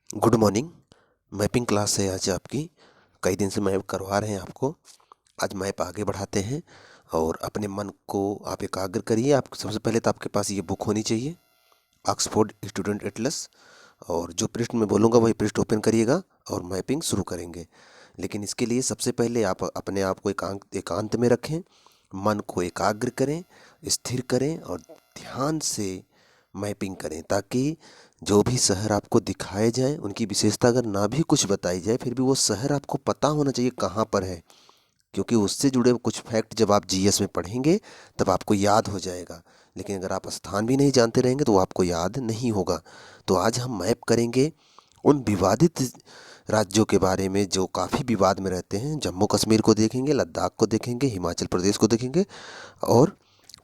Good morning. Mapping class है आज आपकी। कई दिन से मैप करवा रहे हैं आपको। आज मैप आगे बढ़ाते हैं और अपने मन को आप एकाग्र करिए। आप सबसे पहले तो आपके पास ये बुक होनी चाहिए, ऑक्सफोर्ड स्टूडेंट एटलस। और जो पृष्ठ में बोलूँगा वही पृष्ठ ओपन करिएगा और मैपिंग शुरू करेंगे। लेकिन इसके लिए सबसे पहले आप अपने आप को एकांत में रखें, मन को एकाग्र करें, स्थिर करें और ध्यान से मैपिंग करें, ताकि जो भी शहर आपको दिखाए जाए उनकी विशेषता अगर ना भी कुछ बताई जाए फिर भी वो शहर आपको पता होना चाहिए कहाँ पर है। क्योंकि उससे जुड़े कुछ फैक्ट जब आप जीएस में पढ़ेंगे तब आपको याद हो जाएगा। लेकिन अगर आप स्थान भी नहीं जानते रहेंगे तो वो आपको याद नहीं होगा। तो आज हम मैप करेंगे उन विवादित राज्यों के बारे में जो काफ़ी विवाद में रहते हैं। जम्मू कश्मीर को देखेंगे, लद्दाख को देखेंगे, हिमाचल प्रदेश को देखेंगे और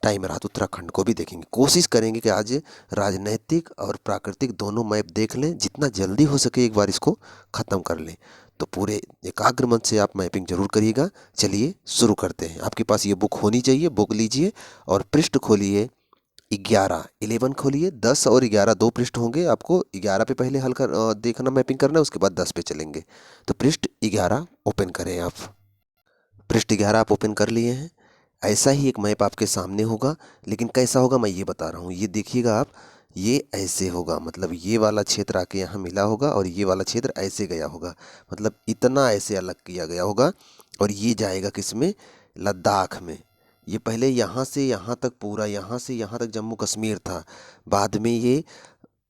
टाइम रहा तो उत्तराखंड को भी देखेंगे। कोशिश करेंगे कि आज राजनैतिक और प्राकृतिक दोनों मैप देख लें, जितना जल्दी हो सके एक बार इसको ख़त्म कर लें। तो पूरे एकाग्र मन से आप मैपिंग जरूर करिएगा। चलिए शुरू करते हैं। आपके पास ये बुक होनी चाहिए, बुक लीजिए और पृष्ठ खोलिए 11 खोलिए। 10 और 11 दो पृष्ठ होंगे। आपको 11 पे पहले हल कर देखना, मैपिंग करना है, उसके बाद 10 पे चलेंगे। तो पृष्ठ 11 ओपन करें आप। पृष्ठ 11 आप ओपन कर लिए हैं। ऐसा ही एक मैप आपके सामने होगा, लेकिन कैसा होगा मैं ये बता रहा हूँ। ये देखिएगा आप, ये ऐसे होगा, मतलब ये वाला क्षेत्र आके यहाँ मिला होगा और ये वाला क्षेत्र ऐसे गया होगा, मतलब इतना ऐसे अलग किया गया होगा। और ये जाएगा किस में? लद्दाख में। ये पहले यहाँ से यहाँ तक पूरा, यहाँ से यहाँ तक जम्मू कश्मीर था। बाद में ये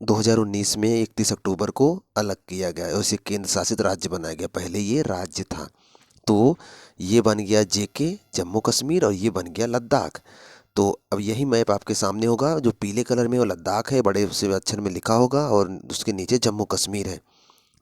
2019 में 31 अक्टूबर को अलग किया गया और इसे केंद्र शासित राज्य बनाया गया। पहले ये राज्य था। तो ये बन गया जेके जम्मू कश्मीर और ये बन गया लद्दाख। तो अब यही मैप आपके सामने होगा। जो पीले कलर में वो लद्दाख है, बड़े से अक्षर में लिखा होगा, और उसके नीचे जम्मू कश्मीर है।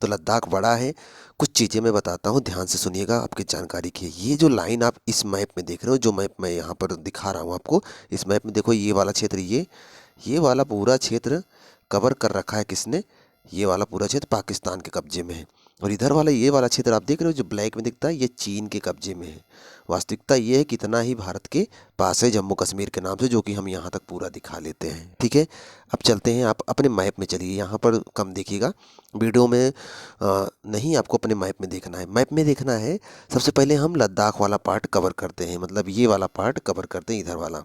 तो लद्दाख बड़ा है। कुछ चीज़ें मैं बताता हूँ, ध्यान से सुनिएगा, आपकी जानकारी की है। ये जो लाइन आप इस मैप में देख रहे हो, जो मैप मैं यहाँ पर दिखा रहा हूँ आपको, इस मैप में देखो, ये वाला क्षेत्र, ये वाला पूरा क्षेत्र कवर कर रखा है किसने? ये वाला पूरा क्षेत्र पाकिस्तान के कब्जे में है। और इधर वाला ये वाला क्षेत्र आप देख रहे हो जो ब्लैक में दिखता है, ये चीन के कब्जे में है। वास्तविकता ये है कि इतना ही भारत के पास है जम्मू कश्मीर के नाम से, जो कि हम यहाँ तक पूरा दिखा लेते हैं। ठीक है, अब चलते हैं। आप अपने मैप में चलिए, यहाँ पर कम देखिएगा, वीडियो में नहीं, आपको अपने मैप में देखना है। मैप में देखना है, सबसे पहले हम लद्दाख वाला पार्ट कवर करते हैं, मतलब ये वाला पार्ट कवर करते हैं, इधर वाला।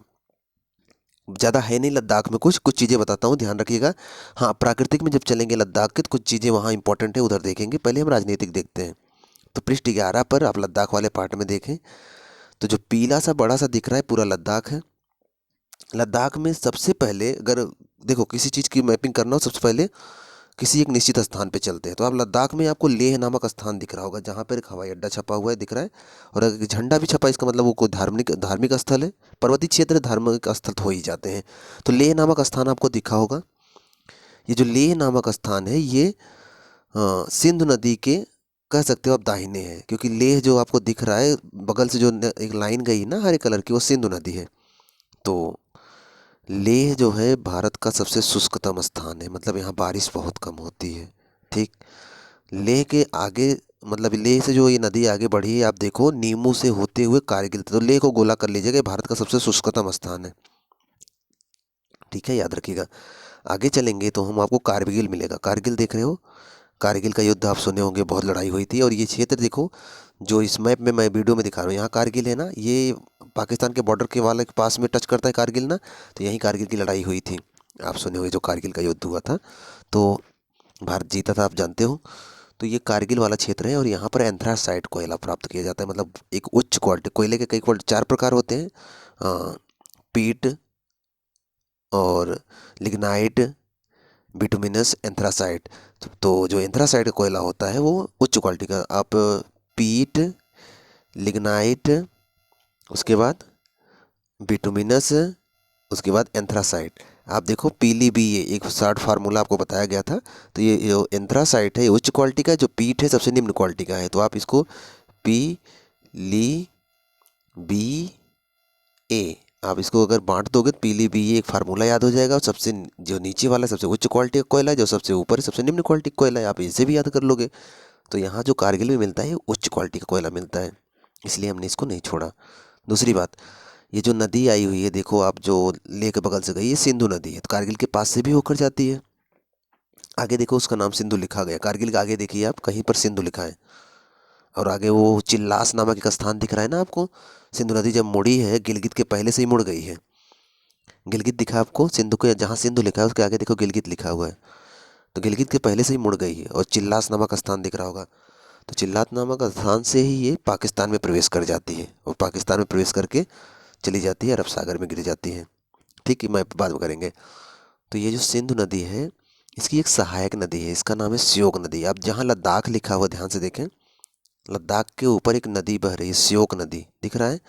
ज़्यादा है नहीं लद्दाख में, कुछ कुछ चीज़ें बताता हूँ, ध्यान रखिएगा। हाँ, प्राकृतिक में जब चलेंगे लद्दाख के तो कुछ चीज़ें वहाँ इंपॉर्टेंट है, उधर देखेंगे। पहले हम राजनीतिक देखते हैं। तो पृष्ठ 11 पर आप लद्दाख वाले पार्ट में देखें, तो जो पीला सा बड़ा सा दिख रहा है पूरा लद्दाख है। लद्दाख में सबसे पहले अगर देखो किसी चीज़ की मैपिंग करना हो, सबसे पहले किसी एक निश्चित स्थान पे चलते हैं। तो आप लद्दाख में आपको लेह नामक स्थान दिख रहा होगा, जहाँ पर एक हवाई अड्डा छपा हुआ है, दिख रहा है। और अगर झंडा भी छपा है, इसका मतलब वो कोई धार्मिक धार्मिक स्थल है। पर्वतीय क्षेत्र धार्मिक स्थल तो हो ही जाते हैं। तो लेह नामक स्थान आपको दिखा होगा। ये जो लेह नामक स्थान है, ये सिंधु नदी के, कह सकते हो आप, दाहिने है। क्योंकि लेह जो आपको दिख रहा है बगल से, जो एक लाइन गई ना हरे कलर की, वो सिंधु नदी है। तो लेह जो है भारत का सबसे शुष्कतम स्थान है, मतलब यहाँ बारिश बहुत कम होती है। ठीक, लेह के आगे, मतलब लेह से जो ये नदी आगे बढ़ी है, आप देखो, नीमू से होते हुए कारगिल, तो लेह को गोला कर लीजिएगा, ये भारत का सबसे शुष्कतम स्थान है। ठीक है, याद रखिएगा। आगे चलेंगे तो हम आपको कारगिल मिलेगा। कारगिल देख रहे हो, कारगिल का युद्ध आप सुने होंगे, बहुत लड़ाई हुई थी। और ये क्षेत्र देखो, जो इस मैप में मैं वीडियो में दिखा रहा हूँ, यहाँ कारगिल है ना, ये पाकिस्तान के बॉर्डर के वाले के पास में टच करता है कारगिल ना। तो यहीं कारगिल की लड़ाई हुई थी, आप सुने होंगे, जो कारगिल का युद्ध हुआ था। तो भारत जीता था, आप जानते हो। तो ये कारगिल वाला क्षेत्र है और यहाँ पर एंथ्रासाइट कोयला प्राप्त किया जाता है। मतलब एक उच्च क्वालिटी कोयले के कई क्वालिटी, 4 प्रकार होते हैं, पीट और लिग्नाइट, बिटुमिनस, एंथ्रासाइट। तो जो एंथ्रासाइट का कोयला होता है वो उच्च क्वालिटी का। आप पीट, लिग्नाइट, उसके बाद बिटुमिनस, उसके बाद एंथ्रासाइट। आप देखो पीलीबीए, एक शॉर्ट फार्मूला आपको बताया गया था। तो ये जो एंथ्रासाइट है ये उच्च क्वालिटी का है, जो पीट है सबसे निम्न क्वालिटी का है। तो आप इसको पी ली बी ए, आप इसको अगर बांट दोगे तो पीलीबीए एक फार्मूला याद हो जाएगा। और सबसे जो नीचे वाला सबसे उच्च क्वालिटी का कोयला है, जो सबसे ऊपर है सबसे निम्न क्वालिटी का कोयला है, आप इसे भी याद कर लोगे। तो यहाँ जो कारगिल में मिलता है ये उच्च क्वालिटी का कोयला मिलता है, इसलिए हमने इसको नहीं छोड़ा। दूसरी बात, ये जो नदी आई हुई है, देखो आप, जो लेह के बगल से गई है, सिंधु नदी है, तो कारगिल के पास से भी होकर जाती है। आगे देखो उसका नाम सिंधु लिखा गया, कारगिल के आगे देखिए आप, कहीं पर सिंधु लिखा है। और आगे वो चिल्लास नामक एक स्थान दिख रहा है ना आपको। सिंधु नदी जब मुड़ी है, गिलगित के पहले से ही मुड़ गई है। गिलगित दिखा आपको, सिंधु के जहाँ सिंधु लिखा है उसके आगे देखो गिलगित लिखा हुआ है। तो गिलगित के पहले से ही मुड़ गई है। और चिल्लास नामक स्थान दिख रहा होगा, तो चिल्लात नामक स्थान से ही ये पाकिस्तान में प्रवेश कर जाती है, और पाकिस्तान में प्रवेश करके चली जाती है, अरब सागर में गिर जाती है। ठीक है, मैं बात करेंगे। तो ये जो सिंधु नदी है, इसकी एक सहायक नदी है, इसका नाम है श्योक नदी। अब जहाँ लद्दाख लिखा हुआ ध्यान से देखें, लद्दाख के ऊपर एक नदी बह रही है, श्योक नदी दिख रहा है।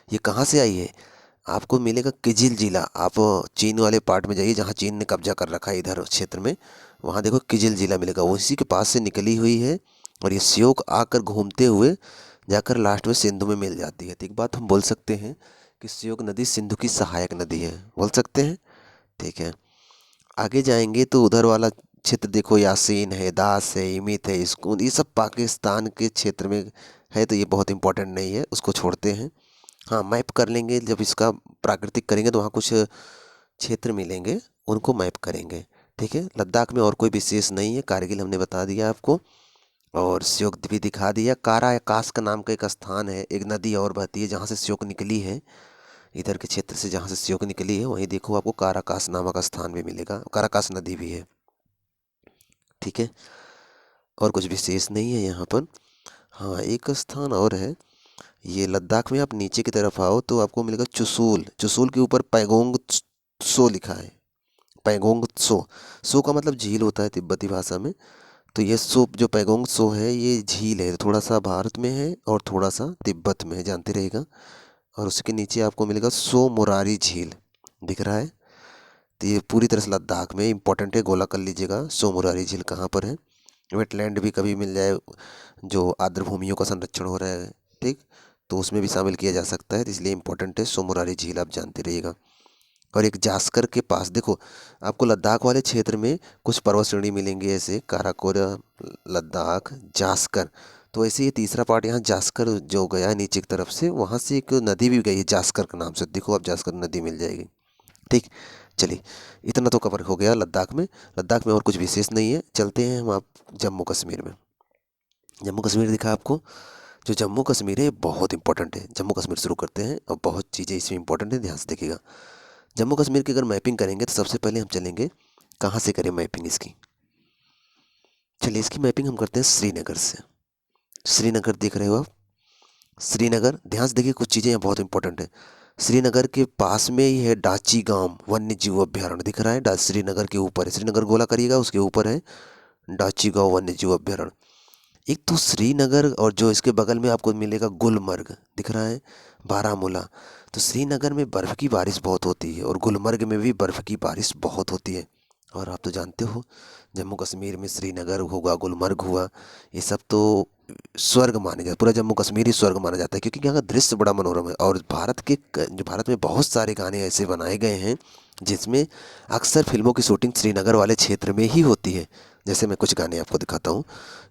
ये कहाँ से आई है? आपको मिलेगा किजिल जिला। आप चीन वाले पार्ट में जाइए जहाँ चीन ने कब्जा कर रखा है इधर क्षेत्र में, वहाँ देखो किजिल जिला मिलेगा, उसी के पास से निकली हुई है। और ये श्योक आकर घूमते हुए जाकर लास्ट में सिंधु में मिल जाती है। तो एक बात हम बोल सकते हैं कि श्योक नदी सिंधु की सहायक नदी है, बोल सकते हैं। ठीक है, आगे जाएंगे तो उधर वाला क्षेत्र देखो, यासीन है, दास है, इमित है, स्कून, ये सब पाकिस्तान के क्षेत्र में है। तो ये बहुत इंपॉर्टेंट नहीं है, उसको छोड़ते हैं। हाँ, मैप कर लेंगे जब इसका प्राकृतिक करेंगे तो वहाँ कुछ क्षेत्र मिलेंगे, उनको मैप करेंगे। ठीक है, लद्दाख में और कोई विशेष नहीं है, कारगिल हमने बता दिया आपको, और श्योक भी दिखा दिया। कारा आकाश का नाम का एक स्थान है, एक नदी और बहती है जहाँ से श्योक निकली है, इधर के क्षेत्र से जहाँ से श्योक निकली है वहीं देखो आपको काराकास नामक स्थान भी मिलेगा, काराकास नदी भी है। ठीक है, और कुछ विशेष नहीं है यहाँ पर। हाँ, एक स्थान और है, ये लद्दाख में आप नीचे की तरफ आओ तो आपको मिलेगा चुसूल। चुसूल के ऊपर पैगोंग त्सो लिखा है, पैगोंग त्सो। सो का मतलब झील होता है तिब्बती भाषा में। तो ये सो जो पैगोंग त्सो है ये झील है, थोड़ा सा भारत में है और थोड़ा सा तिब्बत में है, जानते रहेगा। और उसके नीचे आपको मिलेगा सो मुरारी झील, दिख रहा है। तो ये पूरी तरह से लद्दाख में इंपॉर्टेंट है, गोला कर लीजिएगा सो मुरारी झील कहाँ पर है। वेटलैंड भी कभी मिल जाए, जो आर्द्र भूमियों का संरक्षण हो रहा है, ठीक, तो उसमें भी शामिल किया जा सकता है। तो इसलिए इंपॉर्टेंट है सो मुरारी झील, आप जानते रहिएगा। और एक जास्कर के पास देखो, आपको लद्दाख वाले क्षेत्र में कुछ पर्वत श्रेणी मिलेंगे, ऐसे काराकोरम, लद्दाख, जास्कर। तो ऐसे ये तीसरा पार्ट यहाँ जास्कर जो गया है नीचे की तरफ से, वहाँ से एक नदी भी गई है जास्कर के नाम से, देखो आप जास्कर नदी मिल जाएगी। ठीक, चलिए इतना तो कवर हो गया लद्दाख में। लद्दाख में और कुछ विशेष नहीं है, चलते हैं हम आप जम्मू कश्मीर में। जम्मू कश्मीर दिखा आपको, जो जम्मू कश्मीर है बहुत इंपॉर्टेंट है। जम्मू कश्मीर शुरू करते हैं, और बहुत चीज़ें इसमें इंपॉर्टेंट है, ध्यान से देखिएगा। जम्मू कश्मीर की अगर मैपिंग करेंगे तो सबसे पहले हम चलेंगे, कहाँ से करें मैपिंग इसकी? चलिए इसकी मैपिंग हम करते हैं श्रीनगर से। श्रीनगर देख रहे हो आप, श्रीनगर, ध्यान से देखिए, कुछ चीज़ें यहाँ बहुत इंपॉर्टेंट है। श्रीनगर के पास में ही है डाची गांव वन्य जीव अभ्यारण्य, दिख रहा है, श्रीनगर के ऊपर है। श्रीनगर गोला करिएगा, उसके ऊपर है डाची गांव वन्य जीव अभ्यारण्य। एक तो श्रीनगर, और जो इसके बगल में आपको मिलेगा गुलमर्ग, दिख रहा है, बारामूला। तो श्रीनगर में बर्फ़ की बारिश बहुत होती है, और गुलमर्ग में भी बर्फ़ की बारिश बहुत होती है। और आप तो जानते हो जम्मू कश्मीर में श्रीनगर हुआ, गुलमर्ग हुआ, ये सब तो स्वर्ग माने जाते, पूरा जम्मू कश्मीर ही स्वर्ग माना जाता है, क्योंकि यहाँ का दृश्य बड़ा मनोरम है। और भारत में बहुत सारे गाने ऐसे बनाए गए हैं जिसमें अक्सर फिल्मों की शूटिंग श्रीनगर वाले क्षेत्र में ही होती है। जैसे मैं कुछ गाने आपको दिखाता हूँ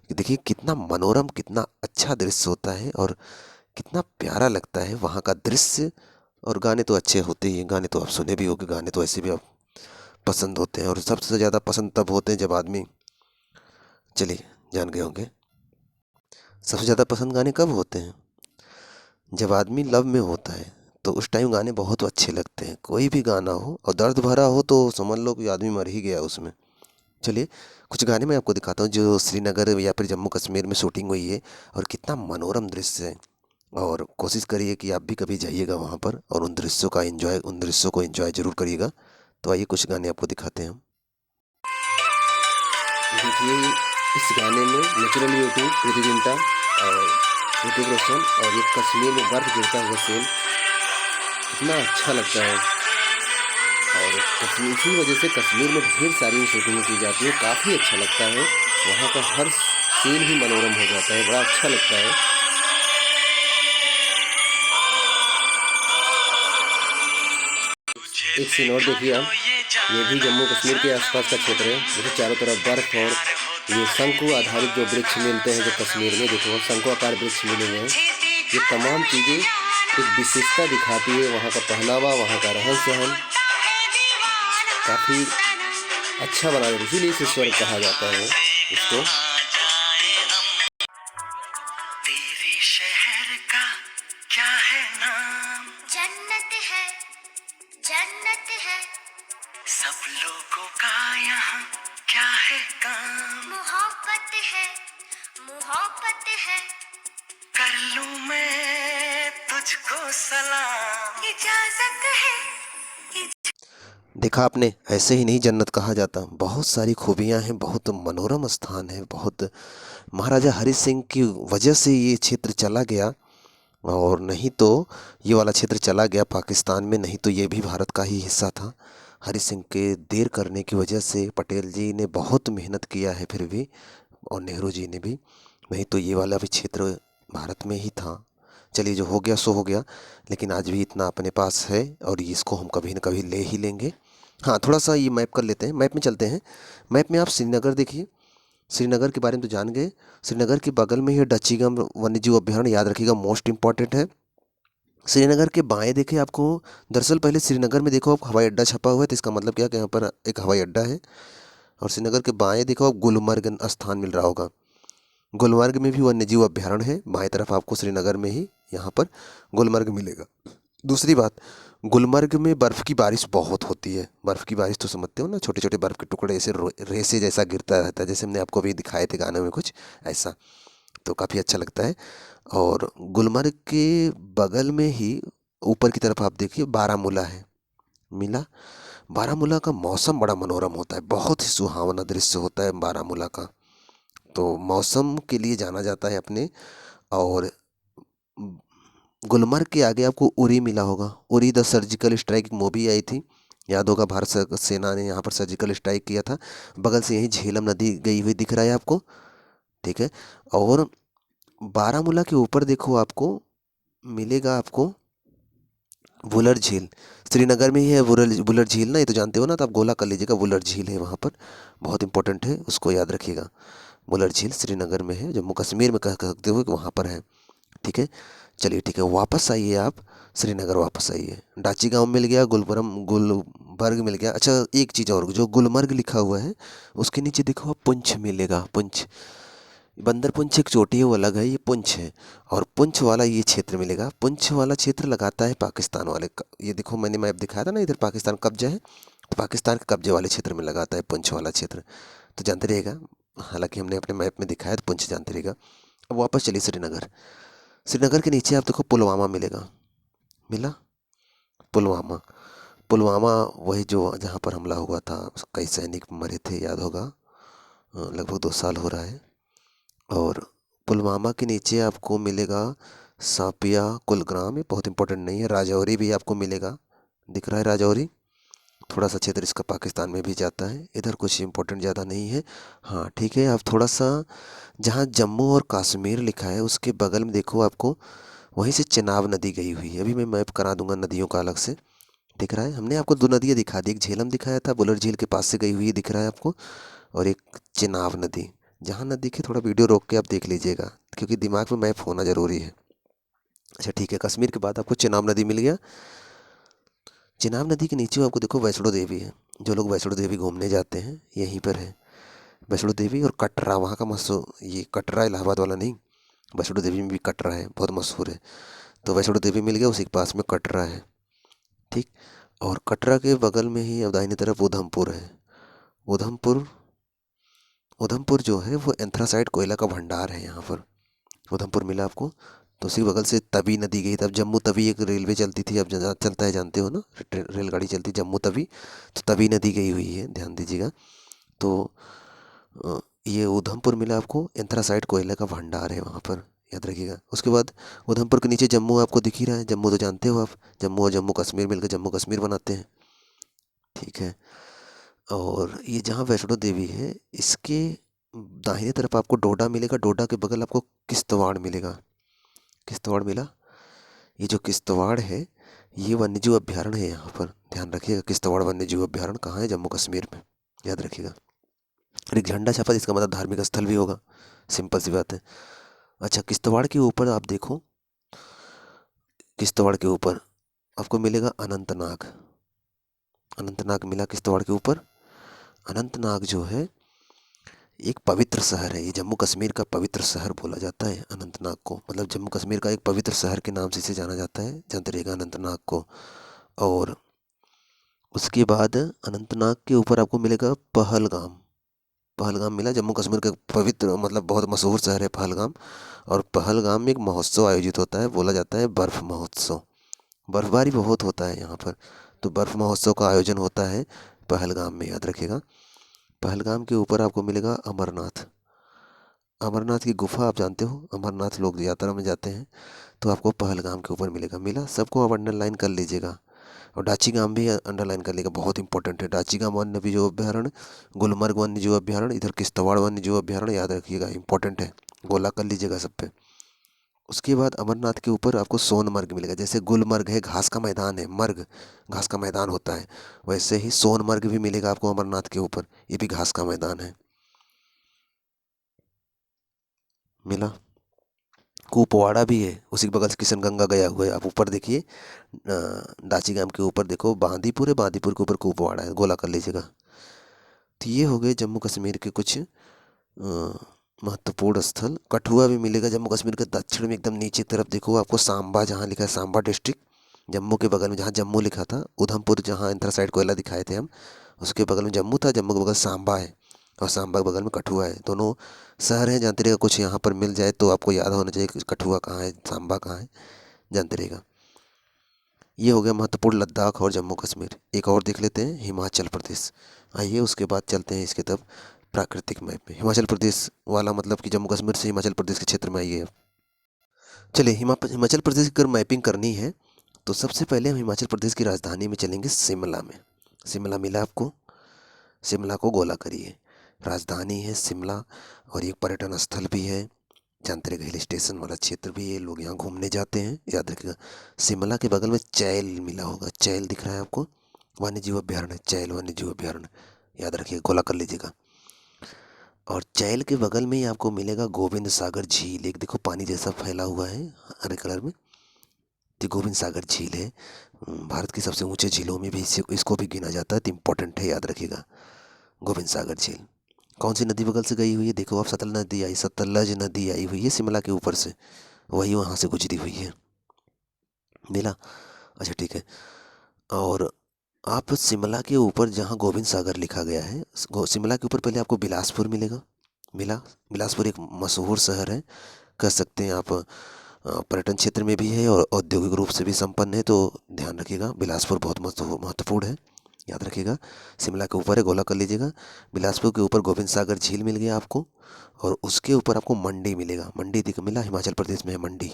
कि देखिए कितना मनोरम, कितना अच्छा दृश्य होता है, और कितना प्यारा लगता है वहाँ का दृश्य। और गाने तो अच्छे होते ही हैं, गाने तो आप सुने भी होंगे, गाने तो ऐसे भी आप पसंद होते हैं, और सबसे ज़्यादा पसंद तब होते हैं जब आदमी, चलिए जान गए होंगे, सबसे ज़्यादा पसंद गाने कब होते हैं? जब आदमी लव में होता है, तो उस टाइम गाने बहुत अच्छे लगते हैं। कोई भी गाना हो और दर्द भरा हो तो समझ लो कि आदमी मर ही गया उसमें। चलिए कुछ गाने मैं आपको दिखाता हूँ जो श्रीनगर या फिर जम्मू कश्मीर में शूटिंग हुई है, और कितना मनोरम दृश्य है। और कोशिश करिए कि आप भी कभी जाइएगा वहाँ पर, और उन दृश्यों को एंजॉय जरूर करिएगा। तो आइए कुछ गाने आपको दिखाते हैं हम। देखिए इस गाने में नेचुरल ब्यूटी, प्रीति जिंटा और ऋतिक रोशन, और ये कश्मीर में बर्फ गिरता हुआ सीन कितना अच्छा लगता है। और कश्मीर, इसी वजह से कश्मीर में ढेर सारी शूटिंग की जाती है, काफ़ी अच्छा लगता है। वहाँ का हर सीन ही मनोरम हो जाता है, बड़ा अच्छा लगता है। एक सीन और देखिए आप, ये भी जम्मू कश्मीर के आसपास का क्षेत्र है। देखो चारों तरफ बर्फ, और ये शंकु आधारित जो वृक्ष मिलते हैं जो कश्मीर में, देखो शंकु आकार वृक्ष मिले हुए हैं। ये तमाम चीज़ें एक विशेषता दिखाती है, वहाँ का पहनावा, वहाँ का रहन सहन काफ़ी अच्छा बना देते, इसीलिए इसे स्वर्ग कहा जाता है इसको। तेरे शहर का क्या है नाम? जन्नत है, जन्नत है। सब लोगों का यहाँ क्या है काम? मोहब्बत है, मोहब्बत है। कर लूं मैं तुझको सलाम, इजाजत है। देखा आपने, ऐसे ही नहीं जन्नत कहा जाता, बहुत सारी खूबियां हैं, बहुत मनोरम स्थान है, बहुत महाराजा हरि सिंह की वजह से ये क्षेत्र चला गया, और नहीं तो ये वाला क्षेत्र चला गया पाकिस्तान में, नहीं तो ये भी भारत का ही हिस्सा था। हरि सिंह के देर करने की वजह से पटेल जी ने बहुत मेहनत किया है फिर भी, और नेहरू जी ने भी, नहीं तो ये वाला भी क्षेत्र भारत में ही था। चलिए, जो हो गया सो हो गया, लेकिन आज भी इतना अपने पास है और इसको हम कभी न कभी ले ही लेंगे। हाँ, थोड़ा सा ये मैप कर लेते हैं, मैप में चलते हैं। मैप में आप श्रीनगर देखिए, श्रीनगर के बारे में तो जान गए। श्रीनगर के बगल में ही डचीगम वन्यजीव अभ्यारण्य, याद रखिएगा, मोस्ट इंपॉर्टेंट है। श्रीनगर के बाएं देखिए आपको, दरअसल पहले श्रीनगर में देखो आप हवाई अड्डा छपा हुआ है, तो इसका मतलब क्या कि यहाँ पर एक हवाई अड्डा है। और श्रीनगर के बाएं देखो आप गुलमर्ग स्थान मिल रहा होगा, गुलमर्ग में भी वन्यजीव अभ्यारण्य है, बाएं तरफ आपको श्रीनगर में ही यहाँ पर गुलमर्ग मिलेगा। दूसरी बात, गुलमर्ग में बर्फ़ की बारिश बहुत होती है। बर्फ़ की बारिश तो समझते हो ना, छोटे छोटे बर्फ़ के टुकड़े ऐसे रेसे जैसा गिरता रहता है, जैसे हमने आपको अभी दिखाए थे गाने में कुछ ऐसा, तो काफ़ी अच्छा लगता है। और गुलमर्ग के बगल में ही ऊपर की तरफ आप देखिए बारामूला है, मिला। बारामूला का मौसम बड़ा मनोरम होता है, बहुत ही सुहावना दृश्य होता है बारामूला का, तो मौसम के लिए जाना जाता है अपने। और गुलमर्ग के आगे आपको उरी मिला होगा, Uri the surgical strike movie आई थी, याद होगा, भारत सेना ने यहाँ पर सर्जिकल स्ट्राइक किया था। बगल से यही झेलम नदी गई हुई दिख रहा है आपको, ठीक है। और बारामूला के ऊपर देखो आपको मिलेगा आपको वुलर झील, श्रीनगर में ही है वुलर झील ना, ये तो जानते हो ना, तो आप गोला कर लीजिएगा, वुलर झील है वहाँ पर, बहुत इंपॉर्टेंट है, उसको याद रखिएगा। वुलर झील श्रीनगर में है, जम्मू कश्मीर में कह सकते हो कि वहाँ पर है, ठीक है। चलिए ठीक है, वापस आइए आप, श्रीनगर वापस आइए, डाची गांव मिल गया, गुलबर्ग मिल गया। अच्छा, एक चीज़ और, जो गुलमर्ग लिखा हुआ है उसके नीचे देखो आप पुंछ मिलेगा, पुंछ, बंदर पुंछ एक चोटी है वो अलग है, ये पुंछ है, और पुंछ वाला ये क्षेत्र मिलेगा। पुंछ वाला क्षेत्र लगाता है पाकिस्तान वाले का, ये देखो मैंने मैप दिखाया था ना, इधर पाकिस्तान कब्जा है, तो पाकिस्तान के कब्जे वाले क्षेत्र में लगाता है पुंछ वाला क्षेत्र, तो जानते रहेगा, हालांकि हमने अपने मैप में दिखाया तो पुंछ जानते रहेगा। अब वापस चलिए श्रीनगर, श्रीनगर के नीचे आप देखो पुलवामा मिलेगा, मिला, पुलवामा, पुलवामा वही जो जहाँ पर हमला हुआ था, कई सैनिक मरे थे, याद होगा, लगभग 2 साल हो रहा है। और पुलवामा के नीचे आपको मिलेगा सापिया कुलग्राम, ये बहुत इंपॉर्टेंट नहीं है, राजौरी भी आपको मिलेगा, दिख रहा है राजौरी, थोड़ा सा क्षेत्र इसका पाकिस्तान में भी जाता है, इधर कुछ इंपॉर्टेंट ज़्यादा नहीं है। हाँ ठीक है, आप थोड़ा सा जहाँ जम्मू और कश्मीर लिखा है उसके बगल में देखो आपको, वहीं से चेनाब नदी गई हुई है, अभी मैं मैप करा दूंगा नदियों का अलग से, दिख रहा है, हमने आपको 2 नदियाँ दिखा दी, एक झेलम दिखाया था, बुलर झील के पास से गई हुई दिख रहा है आपको, और एक चेनाब नदी, जहाँ न दिखे थोड़ा वीडियो रोक के आप देख लीजिएगा, क्योंकि दिमाग में मैप होना ज़रूरी है। अच्छा ठीक है, कश्मीर के बाद आपको चेनाब नदी मिल गया, चेनाब नदी के नीचे आपको देखो वैष्णो देवी है, जो लोग वैष्णो देवी घूमने जाते हैं यहीं पर है वैष्णो देवी, और कटरा वहाँ का मशहूर, ये कटरा इलाहाबाद वाला नहीं, वैष्णो देवी में भी कटरा है, बहुत मशहूर है, तो वैष्णो देवी मिल गया, उसी के पास में कटरा है, ठीक। और कटरा के बगल में ही अब दाहिनी तरफ उधमपुर है, उधमपुर, उधमपुर जो है वो एंथ्रासाइट कोयला का भंडार है यहाँ पर, उधमपुर मिला आपको। तो उसी बगल से तवी नदी गई, तब जम्मू तवी एक रेलवे चलती थी, अब चलता है जानते हो ना, रेलगाड़ी चलती जम्मू तवी, तो तवी नदी गई हुई है, ध्यान दीजिएगा। तो ये उधमपुर मिला आपको, एंथ्रासाइट कोयला का भंडार है वहाँ पर, याद रखिएगा। उसके बाद उधमपुर के नीचे जम्मू आपको दिख ही रहा है, जम्मू तो जानते हो आप, जम्मू और जम्मू कश्मीर मिलकर जम्मू कश्मीर बनाते हैं, ठीक है। और ये जहाँ वैष्णो देवी है इसके दाहिने तरफ आपको डोडा मिलेगा, डोडा के बगल आपको किश्तवाड़ मिलेगा, किश्तवाड़ मिला, ये जो किश्तवाड़ है ये वन्यजीव अभ्यारण्य है यहाँ पर, ध्यान रखिएगा, किश्तवाड़ वन्यजीव अभ्यारण्य कहाँ है, जम्मू कश्मीर में, याद रखिएगा। और एक झंडा छापा, इसका मतलब धार्मिक स्थल भी होगा, सिंपल सी बात है। अच्छा, किश्तवाड़ के ऊपर आप देखो, किश्तवाड़ के ऊपर आपको मिलेगा अनंतनाग, अनंतनाग मिला किश्तवाड़ के ऊपर। अनंतनाग जो है एक पवित्र शहर है। ये जम्मू कश्मीर का पवित्र शहर बोला जाता है अनंतनाग को, मतलब जम्मू कश्मीर का एक पवित्र शहर के नाम से इसे जाना जाता है, जानते रहिएगा अनंतनाग को। और उसके बाद अनंतनाग के ऊपर आपको मिलेगा पहलगाम। पहलगाम मिला, जम्मू कश्मीर का पवित्र मतलब बहुत मशहूर शहर है पहलगाम। और पहलगाम में एक महोत्सव आयोजित होता है, बोला जाता है बर्फ़ महोत्सव। बर्फबारी बहुत होता है यहाँ पर, तो बर्फ़ महोत्सव का आयोजन होता है पहलगाम में, याद रखिएगा। पहलगाम के ऊपर आपको मिलेगा अमरनाथ। अमरनाथ की गुफा आप जानते हो, अमरनाथ लोग यात्रा में जाते हैं, तो आपको पहलगाम के ऊपर मिलेगा। मिला सबको, आप अंडरलाइन कर लीजिएगा। और डाचीगाम भी अंडरलाइन कर लेगा, बहुत इंपॉर्टेंट है। डाचीगाम वन्य जीव अभ्यारण्य, गुलमर्ग वन्य जीव अभ्यारण्य, इधर किश्तवाड़ वन्य जीव अभ्यारण्य, याद रखिएगा, इंपॉर्टेंट है, गोला कर लीजिएगा सब पे। उसके बाद अमरनाथ के ऊपर आपको सोनमर्ग मिलेगा। जैसे गुलमर्ग है, घास का मैदान है, मर्ग घास का मैदान होता है, वैसे ही सोनमर्ग भी मिलेगा आपको अमरनाथ के ऊपर, ये भी घास का मैदान है। मिला। कुपवाड़ा भी है, उसी के बगल से किशनगंगा गया हुआ है। आप ऊपर देखिए, दाचीगाम के ऊपर देखो बांदीपुर है, बांदीपुर के ऊपर कुपवाड़ा है, गोला कर लीजिएगा। तो ये हो गए जम्मू कश्मीर के कुछ महत्वपूर्ण स्थल। कठुआ भी मिलेगा जम्मू कश्मीर के दक्षिण में, एकदम नीचे की तरफ देखो आपको सांबा, जहाँ लिखा है सांबा डिस्ट्रिक्ट, जम्मू के बगल में जहाँ जम्मू लिखा था, उधमपुर जहाँ एंथ्रासाइड कोयला दिखाए थे हम, उसके बगल में जम्मू था, जम्मू के बगल सांबा है, और सांबा के बगल में कठुआ है। दोनों शहर हैं, जानते रहेगा। कुछ यहाँ पर मिल जाए तो आपको याद होना चाहिए कि कठुआ कहाँ है, सांबा कहाँ है, जानते रहेगा। ये हो गया महत्वपूर्ण लद्दाख और जम्मू कश्मीर। एक और देख लेते हैं, हिमाचल प्रदेश। आइए उसके बाद चलते हैं इसके तब प्राकृतिक मैप में। हिमाचल प्रदेश वाला मतलब कि जम्मू कश्मीर से हिमाचल प्रदेश के क्षेत्र में आइए। चलिए, हिमाचल प्रदेश की अगर मैपिंग करनी है तो सबसे पहले हम हिमाचल प्रदेश की राजधानी में चलेंगे, शिमला में। शिमला मिला आपको, शिमला को गोला करिए। राजधानी है शिमला, और एक पर्यटन स्थल भी है, जानते रहिए, हिल स्टेशन वाला क्षेत्र भी है, लोग यहाँ घूमने जाते हैं, याद रखिएगा। शिमला के बगल में चैल मिला होगा, चैल दिख रहा है आपको, वन्य जीव अभ्यारण्य, चैल वन्य जीव अभ्यारण्य, याद रखिएगा, गोला कर लीजिएगा। और चैल के बगल में ही आपको मिलेगा गोविंद सागर झील, एक देखो पानी जैसा फैला हुआ है हरे कलर में, तो गोविंद सागर झील है। भारत की सबसे ऊंचे झीलों में भी इसको भी गिना जाता है, तो इम्पोर्टेंट है, याद रखिएगा, गोविंद सागर झील। कौन सी नदी बगल से गई हुई है, देखो आप, सतलज नदी आई, सतलज नदी आई हुई है शिमला के ऊपर से, वही वहाँ से गुजरी हुई है। मिला, अच्छा ठीक है। और आप शिमला के ऊपर जहाँ गोविंद सागर लिखा गया है, शिमला के ऊपर पहले आपको बिलासपुर मिलेगा। मिला, बिलासपुर एक मशहूर शहर है, कह सकते हैं आप, पर्यटन क्षेत्र में भी है और औद्योगिक रूप से भी संपन्न है, तो ध्यान रखिएगा, बिलासपुर बहुत महत्वपूर्ण है, याद रखिएगा। शिमला के ऊपर है, गोला कर लीजिएगा। बिलासपुर के ऊपर गोविंद सागर झील मिल गया आपको, और उसके ऊपर आपको मंडी मिलेगा। मंडी दिख मिला, हिमाचल प्रदेश में है मंडी,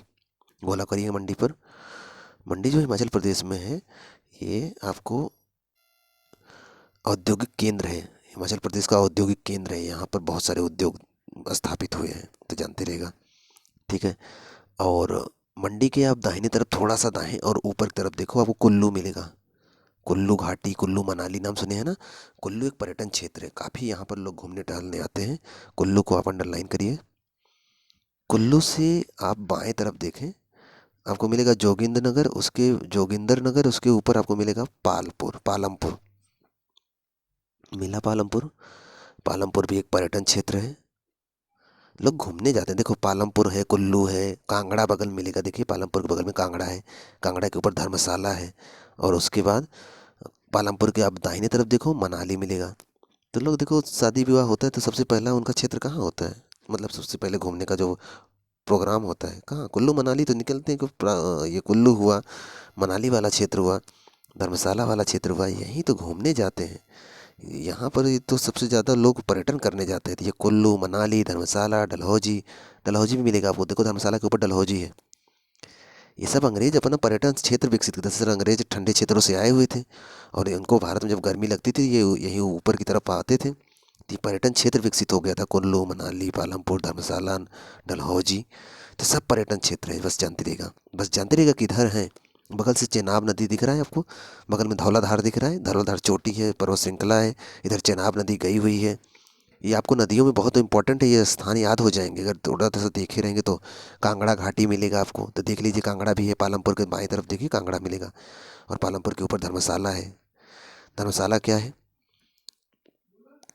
गोला करिए मंडी पर। मंडी जो हिमाचल प्रदेश में है, ये आपको औद्योगिक केंद्र है, हिमाचल प्रदेश का औद्योगिक केंद्र है, यहाँ पर बहुत सारे उद्योग स्थापित हुए हैं, तो जानते रहेगा, ठीक है। और मंडी के आप दाहिने तरफ थोड़ा सा दाएं और ऊपर की तरफ देखो, आपको कुल्लू मिलेगा। कुल्लू घाटी, कुल्लू मनाली नाम सुने हैं ना। कुल्लू एक पर्यटन क्षेत्र है, काफ़ी यहाँ पर लोग घूमने टहलने आते हैं। कुल्लू को आप अंडरलाइन करिए। कुल्लू से आप बाएं तरफ देखें, आपको मिलेगा जोगिंद्र नगर, उसके जोगिंदर नगर, उसके ऊपर आपको मिलेगा पालपुर, पालमपुर। मिला पालमपुर। पालमपुर भी एक पर्यटन क्षेत्र है, लोग घूमने जाते हैं। देखो पालमपुर है, कुल्लू है, कांगड़ा बगल मिलेगा, देखिए पालमपुर के बगल में कांगड़ा है, कांगड़ा के ऊपर धर्मशाला है। और उसके बाद पालमपुर के आप दाहिने तरफ देखो, मनाली मिलेगा। तो लोग देखो, शादी विवाह होता है तो सबसे पहला उनका क्षेत्र कहाँ होता है, मतलब सबसे पहले घूमने का जो प्रोग्राम होता है कहाँ, कुल्लू मनाली तो निकलते हैं कि ये कुल्लू हुआ, मनाली वाला क्षेत्र हुआ, धर्मशाला वाला क्षेत्र हुआ, यहीं तो घूमने जाते हैं। यहाँ पर ये तो सबसे ज़्यादा लोग पर्यटन करने जाते हैं, तो ये कुल्लू, मनाली, धर्मशाला, डलहौजी। डलहौजी भी मिलेगा आपको, देखो धर्मशाला के ऊपर डलहौजी है। ये सब अंग्रेज अपना पर्यटन क्षेत्र विकसित करते थे। अंग्रेज ठंडे क्षेत्रों से आए हुए थे, और इनको भारत में जब गर्मी लगती थी, ये यहीं ऊपर की तरफ आते थे, तो ये पर्यटन क्षेत्र विकसित हो गया था। कुल्लू, मनाली, पालमपुर, धर्मशाला, डलहौजी, तो सब पर्यटन क्षेत्र है, बस जानते रहेगा, बस जानते रहेगा किधर है। बगल से चेनाब नदी दिख रहा है आपको, बगल में धौलाधार दिख रहा है, धौलाधार चोटी है, पर्वत श्रृंखला है, इधर चेनाब नदी गई हुई है। ये आपको नदियों में बहुत इंपॉर्टेंट है, ये स्थान याद हो जाएंगे अगर थोड़ा सा देखे रहेंगे तो। कांगड़ा घाटी मिलेगा आपको, तो देख लीजिए, कांगड़ा भी है, पालमपुर के बाएं तरफ देखिए कांगड़ा मिलेगा, और पालमपुर के ऊपर धर्मशाला है। धर्मशाला क्या है,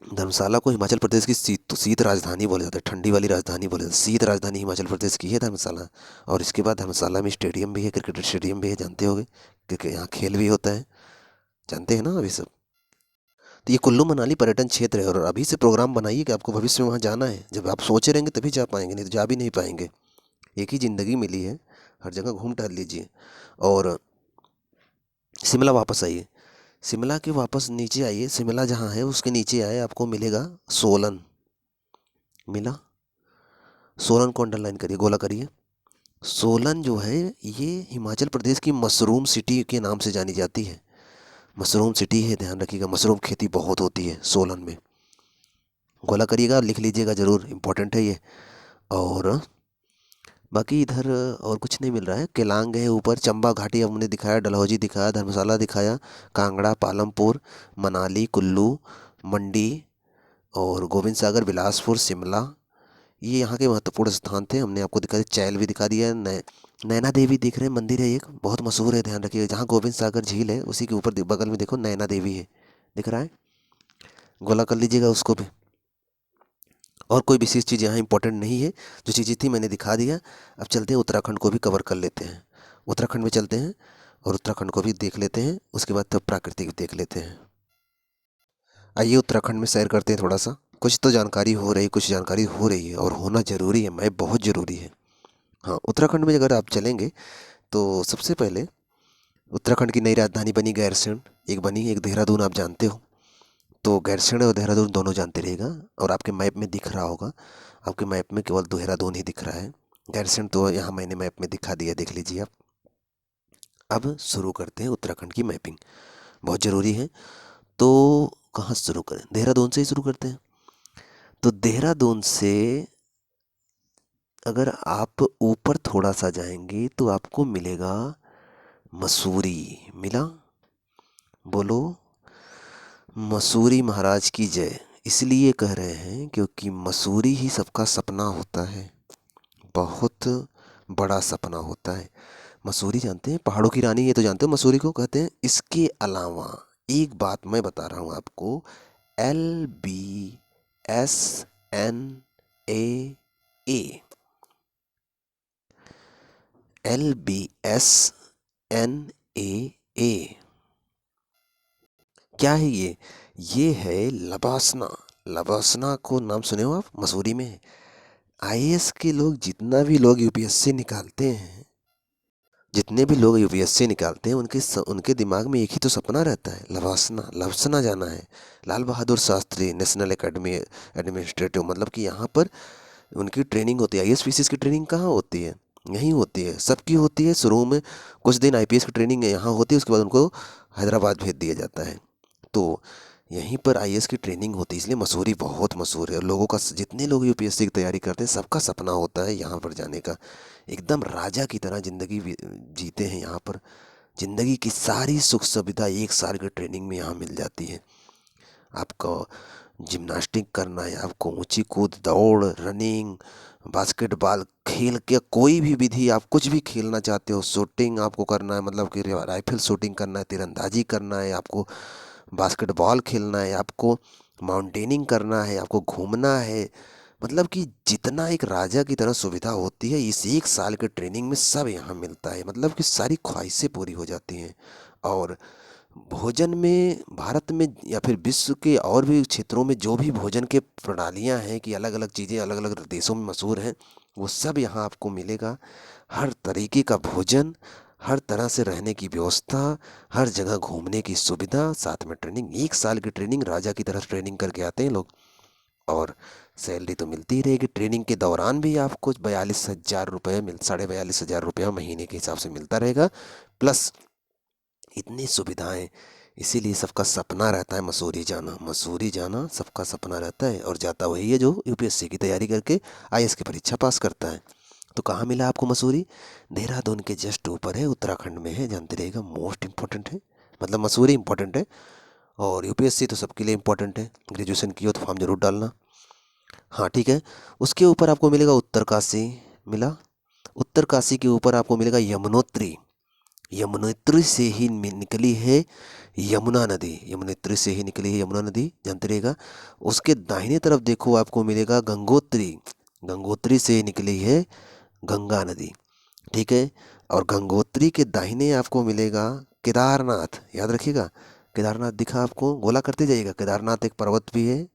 धर्मशाला को हिमाचल प्रदेश की शीत राजधानी बोला जाता है, ठंडी वाली राजधानी बोला जाता है। शीत राजधानी हिमाचल प्रदेश की है धर्मशाला। और इसके बाद धर्मशाला में स्टेडियम भी है, क्रिकेट स्टेडियम भी है, जानते होंगे, क्योंकि यहाँ खेल भी होता है, जानते हैं ना अभी सब। तो ये कुल्लू मनाली पर्यटन क्षेत्र है, और अभी से प्रोग्राम बनाइए कि आपको भविष्य में वहाँ जाना है। जब आप सोचे रहेंगे तभी जा पाएंगे, नहीं तो जा भी नहीं पाएंगे। एक ही ज़िंदगी मिली है, हर जगह घूम टहल लीजिए। और शिमला वापस आइए, शिमला के वापस नीचे आइए, शिमला जहाँ है उसके नीचे आए, आपको मिलेगा सोलन। मिला? सोलन को अंडरलाइन करिए, गोला करिए। सोलन जो है ये हिमाचल प्रदेश की मशरूम सिटी के नाम से जानी जाती है। मशरूम सिटी है, ध्यान रखिएगा, मशरूम खेती बहुत होती है सोलन में। गोला करिएगा, लिख लीजिएगा ज़रूर, इम्पोर्टेंट है ये। और बाकी इधर और कुछ नहीं मिल रहा है। केलांग है ऊपर, चंबा घाटी हमने दिखाया, डलहौजी दिखाया, धर्मशाला दिखाया, कांगड़ा, पालमपुर, मनाली, कुल्लू, मंडी और गोविंद सागर, बिलासपुर, शिमला, ये यहाँ के महत्वपूर्ण स्थान थे, हमने आपको दिखा दिया। चैल भी दिखा दिया। नैना देवी दिख रहे हैं, मंदिर है एक, बहुत मशहूर है, ध्यान रखिएगा। जहाँ गोविंद सागर झील है उसी के ऊपर बगल में देखो नैना देवी है, दिख रहा है, गोला कर लीजिएगा उसको भी। और कोई विशेष चीज़ यहाँ इंपॉर्टेंट नहीं है, जो चीज़ें थी मैंने दिखा दिया। अब चलते हैं उत्तराखंड को भी कवर कर लेते हैं। उत्तराखंड में चलते हैं और उत्तराखंड को भी देख लेते हैं, उसके बाद तब प्राकृतिक भी देख लेते हैं। आइए उत्तराखंड में सैर करते हैं थोड़ा सा। कुछ तो जानकारी हो रही, कुछ जानकारी हो रही है, और होना ज़रूरी है, मैं बहुत ज़रूरी है। हाँ, उत्तराखंड में अगर आप चलेंगे तो सबसे पहले उत्तराखंड की नई राजधानी बनी गैरसैंण, एक बनी, एक देहरादून, आप जानते हो। तो गैरसैंण और देहरादून दोनों जानते रहेगा, और आपके मैप में दिख रहा होगा, आपके मैप में केवल देहरादून ही दिख रहा है, गैरसैंण तो यहाँ मैंने मैप में दिखा दिया, देख लीजिए आप। अब शुरू करते हैं उत्तराखंड की मैपिंग, बहुत ज़रूरी है। तो कहाँ से शुरू करें? देहरादून से ही शुरू करते हैं। तो देहरादून से अगर आप ऊपर थोड़ा सा जाएंगे तो आपको मिलेगा मसूरी। मिला? बोलो मसूरी महाराज की जय। इसलिए कह रहे हैं क्योंकि मसूरी ही सबका सपना होता है, बहुत बड़ा सपना होता है। मसूरी जानते हैं, पहाड़ों की रानी, ये तो जानते हो मसूरी को कहते हैं। इसके अलावा एक बात मैं बता रहा हूँ आपको, LBSNAA, LBSNAA क्या है ये है लबासना। लबासना को नाम सुने हो आप? मसूरी में है। आईएएस के लोग, जितना भी लोग यूपीएससी निकालते हैं, जितने भी लोग यूपीएससी निकालते हैं, उनके दिमाग में एक ही तो सपना रहता है, लबासना, लबासना जाना है। Lal Bahadur Shastri national academy administrative, मतलब कि यहाँ पर उनकी ट्रेनिंग होती है। आईएएस पीसीएस की ट्रेनिंग कहाँ होती है? यहीं होती है, सबकी होती है। शुरू में कुछ दिन आईपीएस की ट्रेनिंग यहाँ होती है, उसके बाद उनको हैदराबाद भेज दिया जाता है। तो यहीं पर आईएएस की ट्रेनिंग होती है, इसलिए मसूरी बहुत मशहूर है। लोगों का, जितने लोग यूपीएससी की तैयारी करते हैं, सबका सपना होता है यहाँ पर जाने का। एकदम राजा की तरह ज़िंदगी जीते हैं यहाँ पर। ज़िंदगी की सारी सुख सुविधा 1 साल की ट्रेनिंग में यहाँ मिल जाती है। आपको जिम्नास्टिक करना है, आपको ऊंची कूद, दौड़, रनिंग, बास्केटबॉल, खेल के कोई भी विधि, आप कुछ भी खेलना चाहते हो, शूटिंग आपको करना है, मतलब कि राइफल शूटिंग करना है, तीरंदाजी करना है, आपको बास्केटबॉल खेलना है, आपको माउंटेनिंग करना है, आपको घूमना है, मतलब कि जितना एक राजा की तरह सुविधा होती है, इस 1 साल के ट्रेनिंग में सब यहाँ मिलता है। मतलब कि सारी ख्वाहिशें पूरी हो जाती हैं। और भोजन में भारत में या फिर विश्व के और भी क्षेत्रों में जो भी भोजन के प्रणालियाँ हैं, कि अलग अलग चीज़ें अलग अलग देशों में मशहूर हैं, वो सब यहाँ आपको मिलेगा। हर तरीके का भोजन, हर तरह से रहने की व्यवस्था, हर जगह घूमने की सुविधा, साथ में ट्रेनिंग। 1 साल की ट्रेनिंग, राजा की तरह ट्रेनिंग करके आते हैं लोग। और सैलरी तो मिलती ही रहेगी। ट्रेनिंग के दौरान भी आपको 42,000 रुपये 42,500 रुपया महीने के हिसाब से मिलता रहेगा, प्लस इतनी सुविधाएं। इसीलिए सबका सपना रहता है मसूरी जाना। मसूरी जाना सबका सपना रहता है, और जाता वही है जो यूपीएससी की तैयारी करके आईएएस की परीक्षा पास करता है। तो कहाँ मिला आपको मसूरी? देहरादून के जस्ट ऊपर है, उत्तराखंड में है, जानते रहेगा, मोस्ट इम्पॉर्टेंट है। मतलब मसूरी इम्पॉर्टेंट है, और यूपीएससी तो सबके लिए इम्पॉर्टेंट है। ग्रेजुएशन की हो तो फॉर्म जरूर डालना। हाँ ठीक है। उसके ऊपर आपको मिलेगा उत्तरकाशी। मिला? उत्तरकाशी के ऊपर आपको मिलेगा यमुनोत्री। यमुनोत्री से ही निकली है यमुना नदी, यमुनोत्री से ही निकली है यमुना नदी, जानते रहेगा। उसके दाहिने तरफ देखो आपको मिलेगा गंगोत्री, गंगोत्री से निकली है गंगा नदी, ठीक है। और गंगोत्री के दाहिने आपको मिलेगा केदारनाथ, याद रखिएगा। केदारनाथ दिखा आपको, गोला करते जाइएगा। केदारनाथ एक पर्वत भी है,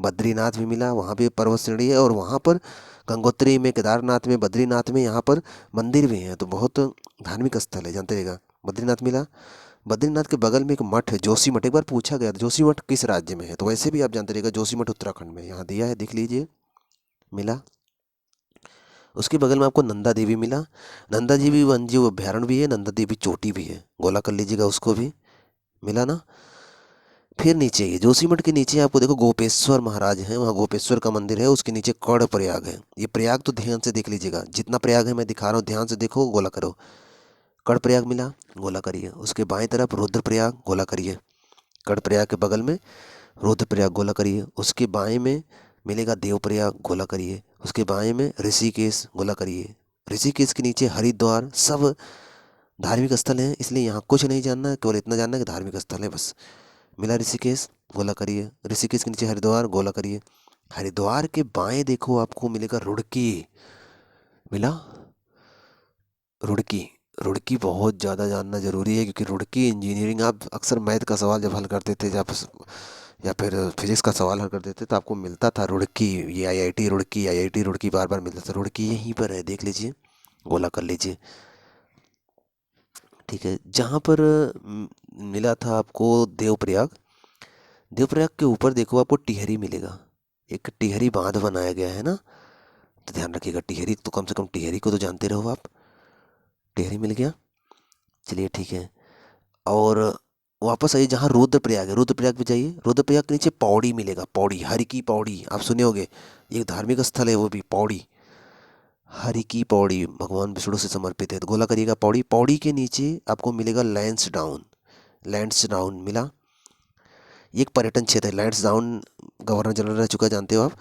बद्रीनाथ भी मिला, वहाँ भी पर्वत श्रेणी है, और वहाँ पर गंगोत्री में, केदारनाथ में, बद्रीनाथ में यहाँ पर मंदिर भी हैं, तो बहुत धार्मिक स्थल है, जानते रहेगा। बद्रीनाथ मिला। बद्रीनाथ के बगल में एक मठ है, जोशीमठ। एक बार पूछा गया था जोशीमठ किस राज्य में है, तो वैसे भी आप जानते रहेगा जोशीमठ उत्तराखंड में, यहाँ दिया है, देख लीजिए, मिला। उसके बगल में आपको नंदा देवी मिला। नंदा देवी वन जीव अभ्यारण्य भी है, नंदा देवी चोटी भी है, गोला कर लीजिएगा, उसको भी मिला ना। फिर नीचे ये जोशीमठ के नीचे आपको देखो गोपेश्वर महाराज हैं, वहाँ गोपेश्वर का मंदिर है, उसके नीचे कर्ण प्रयाग है। ये प्रयाग तो ध्यान से देख लीजिएगा, जितना प्रयाग है मैं दिखा रहा हूँ, ध्यान से देखो, गोला करो। कर्ण प्रयाग मिला, गोला करिए। उसके बाएं तरफ रुद्रप्रयाग, गोला करिए। कर्ण प्रयाग के बगल में रुद्रप्रयाग, गोला करिए। उसके बाएं में मिलेगा देवप्रयाग, गोला करिए। उसके बाएं में ऋषिकेश, गोला करिए। ऋषिकेश के नीचे हरिद्वार, सब धार्मिक स्थल हैं, इसलिए यहाँ कुछ नहीं जानना है, केवल इतना जानना है कि धार्मिक स्थल है बस। मिला ऋषिकेश, गोला करिए। ऋषिकेश के नीचे हरिद्वार, गोला करिए। हरिद्वार के बाएं देखो आपको मिलेगा रुड़की, मिला। रुड़की, रुड़की बहुत ज़्यादा जानना जरूरी है, क्योंकि रुड़की इंजीनियरिंग, आप अक्सर मैथ का सवाल जब हल करते थे, जब या फिर फिजिक्स का सवाल हल करते थे, तो आपको मिलता था रुड़की, ये आईआईटी रुड़की, आईआईटी रुड़की बार बार मिलता था। रुड़की यहीं पर है, देख लीजिए, गोला कर लीजिए, ठीक है। जहाँ पर मिला था आपको देवप्रयाग, देवप्रयाग के ऊपर देखो आपको टिहरी मिलेगा, एक टिहरी बांध बनाया गया है ना, तो ध्यान रखिएगा। टिहरी तो कम से कम, टिहरी को तो जानते रहो आप, टिहरी मिल गया, चलिए ठीक है। और वापस आइए जहाँ रुद्रप्रयाग है, रुद्रप्रयाग पे जाइए। रुद्रप्रयाग के नीचे पौड़ी मिलेगा, पौड़ी, हरि की पौड़ी, आप सुने होंगे, एक धार्मिक स्थल है वो भी, पौड़ी, हरि की पौड़ी, भगवान विष्णु से समर्पित है, तो गोला करिएगा पौड़ी। पौड़ी के नीचे आपको मिलेगा लैंसडाउन, लैंसडाउन मिला। ये एक पर्यटन क्षेत्र है, लैंसडाउन गवर्नर जनरल रह चुका, जानते हो आप,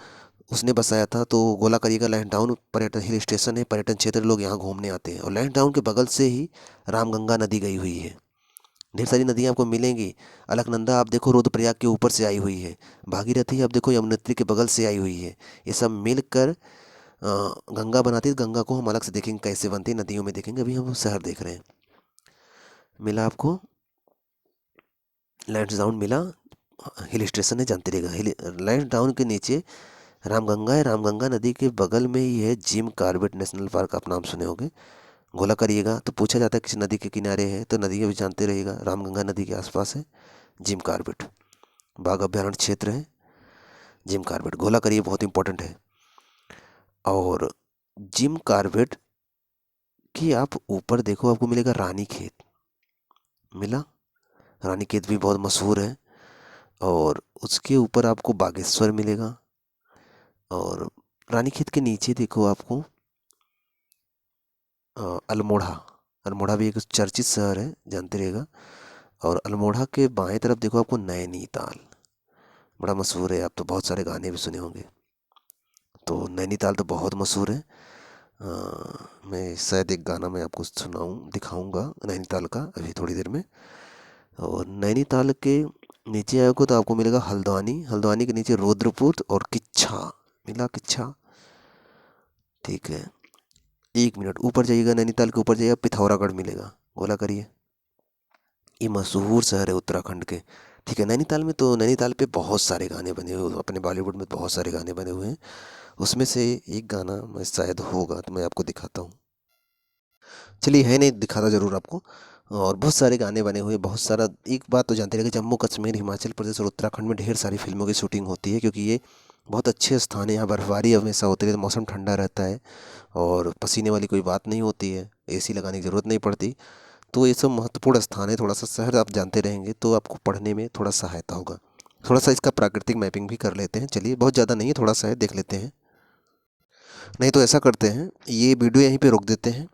उसने बसाया था, तो गोला करिएगा। लैंसडाउन पर्यटन हिल स्टेशन है, पर्यटन क्षेत्र, लोग यहाँ घूमने आते हैं। और लैंसडाउन के बगल से ही रामगंगा नदी गई हुई है, ढेर सारी नदियाँ आपको मिलेंगी। अलकनंदा आप देखो रुद्रप्रयाग के ऊपर से आई हुई है, भागीरथी आप देखो यमुनोत्री के बगल से आई हुई है। ये सब मिलकर गंगा बनाती है। गंगा को हम अलग से देखेंगे कैसे बनती है, नदियों में देखेंगे, अभी हम शहर देख रहे हैं। मिला आपको, लैंसडाउन मिला, हिल स्टेशन है, जानते रहेगा। लैंसडाउन के नीचे रामगंगा है, रामगंगा नदी के बगल में ही है जिम कॉर्बेट नेशनल पार्क, आप नाम सुने होंगे, गोला करिएगा। तो पूछा जाता है किसी नदी के किनारे है, तो नदी भी जानते रहिएगा, रामगंगा नदी के आसपास है जिम कॉर्बेट, बाघ अभ्यारण्य क्षेत्र है जिम कॉर्बेट, गोला करिए, बहुत इंपॉर्टेंट है। और जिम कॉर्बेट की आप ऊपर देखो आपको मिलेगा रानी खेत, मिला। रानी खेत भी बहुत मशहूर है। और उसके ऊपर आपको बागेश्वर मिलेगा। और रानी खेत के नीचे देखो आपको अल्मोड़ा, अल्मोड़ा भी एक चर्चित शहर है, जानते रहेगा। और अल्मोड़ा के बाएं तरफ देखो आपको नैनीताल, बड़ा मशहूर है, आप तो बहुत सारे गाने भी सुने होंगे, तो नैनीताल तो बहुत मशहूर है। मैं शायद एक गाना मैं आपको सुनाऊँ, दिखाऊंगा नैनीताल का अभी थोड़ी देर में। और नैनीताल के नीचे आएगा तो आपको मिलेगा हल्द्वानी, हल्द्वानी के नीचे रुद्रपुर और किच्छा, मिला, किच्छा, ठीक है। 1 मिनट ऊपर जाइएगा, नैनीताल के ऊपर जाइएगा, पिथौरागढ़ मिलेगा, गोला करिए। ये मशहूर शहर है उत्तराखंड के, ठीक है। नैनीताल में, तो नैनीताल पे बहुत सारे गाने बने हुए, अपने बॉलीवुड में बहुत सारे गाने बने हुए हैं, उसमें से एक गाना मैं शायद होगा, तो मैं आपको दिखाता हूँ, चलिए, है नहीं, दिखाता ज़रूर आपको। और बहुत सारे गाने बने हुए, बहुत सारा। एक बात तो जानते रहे कि जम्मू कश्मीर, हिमाचल प्रदेश और उत्तराखंड में ढेर सारी फिल्मों की शूटिंग होती है, क्योंकि ये बहुत अच्छे स्थान है, यहाँ बर्फबारी हमेशा होती है, तो मौसम ठंडा रहता है, और पसीने वाली कोई बात नहीं होती है, एसी लगाने की ज़रूरत नहीं पड़ती। तो ये सब महत्वपूर्ण स्थान है, थोड़ा सा शहर आप जानते रहेंगे तो आपको पढ़ने में थोड़ा सहायता होगा। थोड़ा सा इसका प्राकृतिक मैपिंग भी कर लेते हैं, चलिए, बहुत ज़्यादा नहीं है, थोड़ा सा है, देख लेते हैं। नहीं तो ऐसा करते हैं, ये वीडियो यहीं पे रोक देते हैं,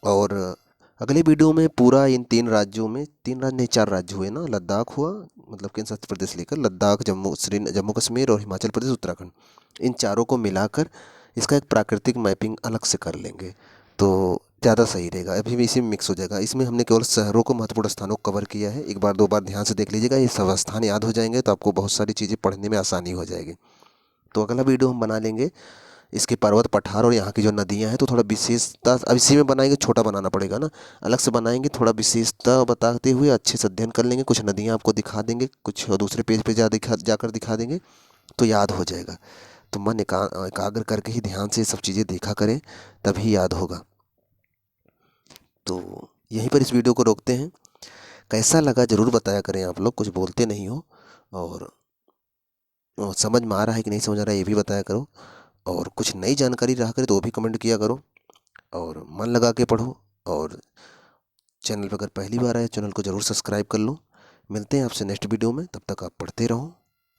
और अगले वीडियो में पूरा इन 3 राज्यों में, 3 राज्य नहीं 4 राज्य हुए ना, लद्दाख हुआ, मतलब केंद्र शासित प्रदेश लेकर, लद्दाख, जम्मू कश्मीर और हिमाचल प्रदेश, उत्तराखंड, इन चारों को मिलाकर इसका एक प्राकृतिक मैपिंग अलग से कर लेंगे। तो ज़्यादा सही रहेगा। अभी भी इसी में मिक्स हो जाएगा। इसमें हमने केवल शहरों को, महत्वपूर्ण स्थानों को कवर किया है। एक बार दो बार ध्यान से देख लीजिएगा, ये सब स्थान याद हो जाएंगे तो आपको बहुत सारी चीज़ें पढ़ने में आसानी हो जाएगी। तो अगला वीडियो हम बना लेंगे इसके पर्वत पठार और यहाँ की जो नदियाँ हैं, तो थोड़ा विशेषता अब इसी में बनाएंगे, छोटा बनाना पड़ेगा ना, अलग से बनाएंगे। थोड़ा विशेषता बताते हुए अच्छे से अध्ययन कर लेंगे, कुछ नदियाँ आपको दिखा देंगे, कुछ दूसरे पेज पे जाकर दिखा देंगे, तो याद हो जाएगा। तो मन एकाग्र करके ही ध्यान से ये सब चीज़ें देखा करें, तभी याद होगा। तो यहीं पर इस वीडियो को रोकते हैं। कैसा लगा ज़रूर बताया करें आप लोग, कुछ बोलते नहीं हो। और समझ में आ रहा है कि नहीं समझ आ रहा है ये भी बताया करो। और कुछ नई जानकारी रहा करे तो वो भी कमेंट किया करो। और मन लगा के पढ़ो। और चैनल पर अगर पहली बार आए चैनल को ज़रूर सब्सक्राइब कर लो। मिलते हैं आपसे नेक्स्ट वीडियो में, तब तक आप पढ़ते रहो।